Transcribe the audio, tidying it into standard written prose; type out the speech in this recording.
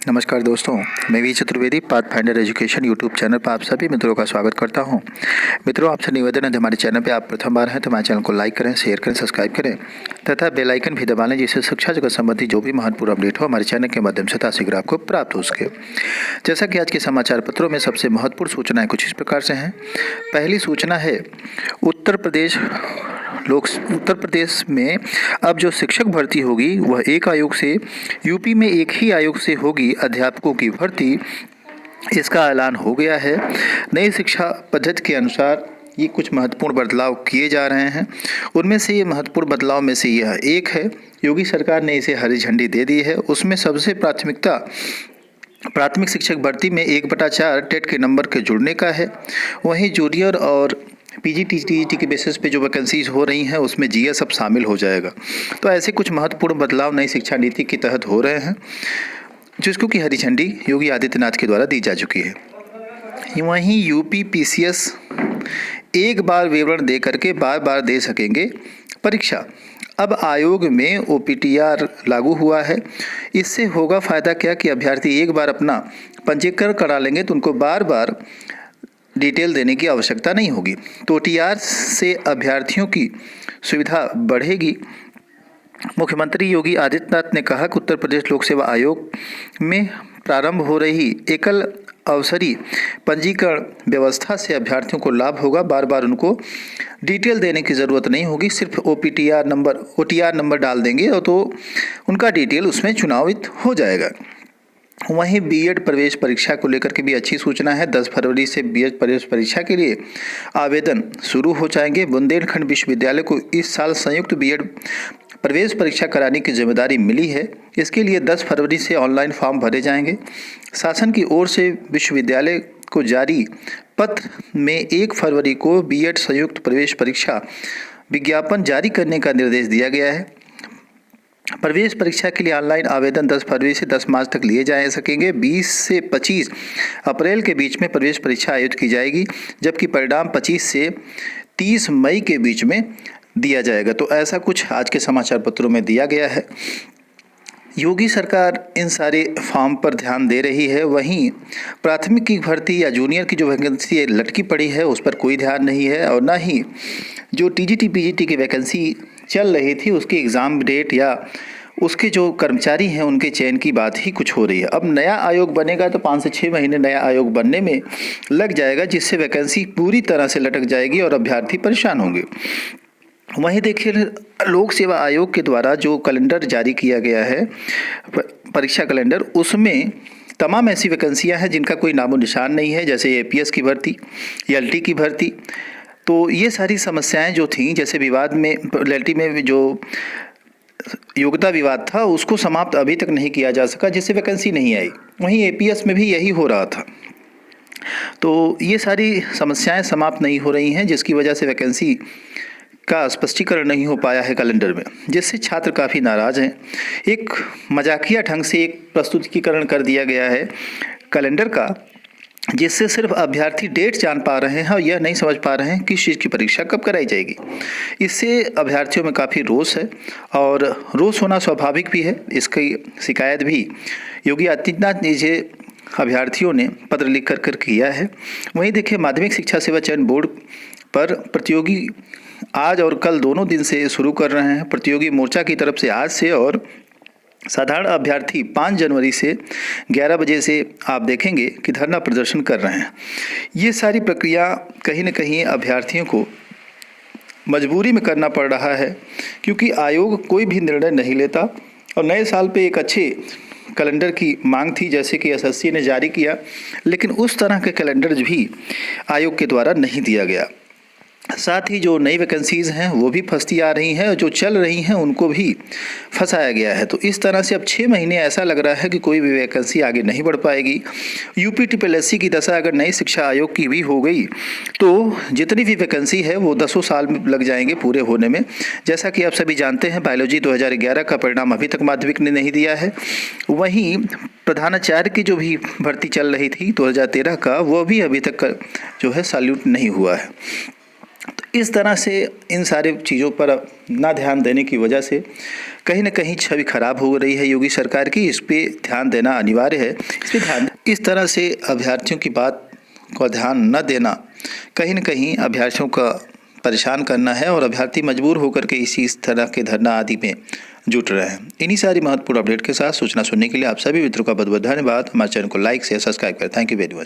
नमस्कार दोस्तों, मैं V Chaturvedi Pathfinder education YouTube channel पर आप सभी मित्रों का स्वागत करता हूं। मित्रों, आपसे निवेदन है, हमारे चैनल पे आप प्रथम बार हैं तो हमारे चैनल को लाइक करें, शेयर करें, सब्सक्राइब करें तथा बेल आइकन भी दबा लें, जिससे शिक्षा जगत संबंधी जो भी महत्वपूर्ण अपडेट हो हमारे चैनल के माध्यम से शीघ्र आपको प्राप्त हो सके। जैसा कि आज के समाचार पत्रों में सबसे महत्वपूर्ण सूचनाएँ कुछ इस प्रकार से हैं। पहली सूचना है, उत्तर प्रदेश में अब जो शिक्षक भर्ती होगी वह एक आयोग से, यूपी में एक ही आयोग से होगी अध्यापकों की भर्ती। इसका ऐलान हो गया है। नई शिक्षा पद्धति के अनुसार ये कुछ महत्वपूर्ण बदलाव किए जा रहे हैं। उनमें से ये महत्वपूर्ण बदलाव में से यह एक है, योगी सरकार ने इसे हरी झंडी दे दी है। उसमें सबसे प्राथमिक शिक्षक भर्ती में 1/4 टेट के नंबर के जुड़ने का है। वहीं जूनियर और पीजीटी टीईटी के बेसिस पे जो वैकेंसीज हो रही हैं उसमें जीएस अब शामिल हो जाएगा। तो ऐसे कुछ महत्वपूर्ण बदलाव नई शिक्षा नीति के तहत हो रहे हैं, जिसको कि हरी झंडी योगी आदित्यनाथ के द्वारा दी जा चुकी है। वहीं यूपी पीसीएस एक बार विवरण दे करके बार बार दे सकेंगे परीक्षा। अब आयोग में ओपीटीआर लागू हुआ है। इससे होगा फ़ायदा क्या कि अभ्यर्थी एक बार अपना पंजीकरण करा लेंगे तो उनको बार बार डिटेल देने की आवश्यकता नहीं होगी। तो ओटीआर से अभ्यर्थियों की सुविधा बढ़ेगी। मुख्यमंत्री योगी आदित्यनाथ ने कहा कि उत्तर प्रदेश लोक सेवा आयोग में प्रारंभ हो रही एकल अवसरी पंजीकरण व्यवस्था से अभ्यर्थियों को लाभ होगा। बार बार उनको डिटेल देने की ज़रूरत नहीं होगी, सिर्फ ओटीआर नंबर डाल देंगे और तो उनका डिटेल उसमें चुनावित हो जाएगा। वहीं बीएड प्रवेश परीक्षा को लेकर के भी अच्छी सूचना है। 10 फरवरी से बीएड प्रवेश परीक्षा के लिए आवेदन शुरू हो जाएंगे। बुंदेलखंड विश्वविद्यालय को इस साल संयुक्त बीएड प्रवेश परीक्षा कराने की जिम्मेदारी मिली है। इसके लिए 10 फरवरी से ऑनलाइन फॉर्म भरे जाएंगे। शासन की ओर से विश्वविद्यालय को जारी पत्र में 1 फरवरी को बीएड संयुक्त प्रवेश परीक्षा विज्ञापन जारी करने का निर्देश दिया गया है। प्रवेश परीक्षा के लिए ऑनलाइन आवेदन 10 फरवरी से 10 मार्च तक लिए जा सकेंगे। 20 से 25 अप्रैल के बीच में प्रवेश परीक्षा आयोजित की जाएगी, जबकि परिणाम 25 से 30 मई के बीच में दिया जाएगा। तो ऐसा कुछ आज के समाचार पत्रों में दिया गया है। योगी सरकार इन सारे फॉर्म पर ध्यान दे रही है। वहीं प्राथमिक की भर्ती या जूनियर की जो वैकेंसी लटकी पड़ी है उस पर कोई ध्यान नहीं है, और ना ही जो टीजीटी पीजीटी की वैकेंसी चल रही थी उसकी एग्ज़ाम डेट या उसके जो कर्मचारी हैं उनके चयन की बात ही कुछ हो रही है। अब नया आयोग बनेगा तो 5 से 6 महीने नया आयोग बनने में लग जाएगा, जिससे वैकेंसी पूरी तरह से लटक जाएगी और अभ्यर्थी परेशान होंगे। वहीं देखिए, लोक सेवा आयोग के द्वारा जो कैलेंडर जारी किया गया है, परीक्षा कैलेंडर, उसमें तमाम ऐसी वैकेंसियां हैं जिनका कोई नामो निशान नहीं है, जैसे एपीएस की भर्ती, एलटी की भर्ती। तो ये सारी समस्याएं जो थीं, जैसे विवाद में एलटी में जो योग्यता विवाद था उसको समाप्त अभी तक नहीं किया जा सका, जिससे वैकेंसी नहीं आई। वहीं एपीएस में भी यही हो रहा था। तो ये सारी समस्याएं समाप्त नहीं हो रही हैं, जिसकी वजह से वैकेंसी का स्पष्टीकरण नहीं हो पाया है कैलेंडर में, जिससे छात्र काफ़ी नाराज़ हैं। एक मजाकिया ढंग से एक प्रस्तुतिकरण कर दिया गया है कैलेंडर का, जिससे सिर्फ अभ्यर्थी डेट जान पा रहे हैं और यह नहीं समझ पा रहे हैं कि किस चीज़ की परीक्षा कब कराई जाएगी। इससे अभ्यर्थियों में काफ़ी रोष है, और रोष होना स्वाभाविक भी है। इसकी शिकायत भी योगी आदित्यनाथ जी अभ्यर्थियों ने पत्र लिख कर किया है। वहीं देखिए, माध्यमिक शिक्षा सेवा चयन बोर्ड पर प्रतियोगी आज और कल दोनों दिन से शुरू कर रहे हैं। प्रतियोगी मोर्चा की तरफ से आज से, और साधारण अभ्यर्थी 5 जनवरी से 11 बजे से आप देखेंगे कि धरना प्रदर्शन कर रहे हैं। ये सारी प्रक्रिया कहीं न कहीं अभ्यर्थियों को मजबूरी में करना पड़ रहा है, क्योंकि आयोग कोई भी निर्णय नहीं लेता। और नए साल पे एक अच्छे कैलेंडर की मांग थी, जैसे कि एसएससी ने जारी किया, लेकिन उस तरह के कैलेंडर भी आयोग के द्वारा नहीं दिया गया। साथ ही जो नई वैकेंसीज़ हैं वो भी फंसती आ रही हैं, और जो चल रही हैं उनको भी फंसाया गया है। तो इस तरह से अब 6 महीने ऐसा लग रहा है कि कोई भी वैकेंसी आगे नहीं बढ़ पाएगी। यूपी ट्रिपल की दशा अगर नई शिक्षा आयोग की भी हो गई तो जितनी भी वैकेंसी है वो 10 साल में लग जाएंगे पूरे होने में। जैसा कि आप सभी जानते हैं, बायोलॉजी 2011 का परिणाम अभी तक माध्यमिक ने नहीं दिया है। वहीं प्रधानाचार्य की जो भी भर्ती चल रही थी 2013 का, वो भी अभी तक जो है सैल्यूट नहीं हुआ है। इस तरह से इन सारी चीज़ों पर ना ध्यान देने की वजह से कहीं न कहीं छवि खराब हो रही है योगी सरकार की। इस पे ध्यान देना अनिवार्य है। इस पे ध्यान इस तरह से अभ्यर्थियों की बात को ध्यान न देना कहीं न कहीं अभ्यर्थियों का परेशान करना है और अभ्यर्थी मजबूर होकर के इस तरह के धरना आदि में जुट रहे हैं। इन्हीं सारी महत्वपूर्ण अपडेट के साथ सूचना सुनने के लिए आप सभी मित्रों का बहुत बहुत धन्यवाद। हमारे चैनल को लाइक शेयर सब्सक्राइब करें। Thank you very much.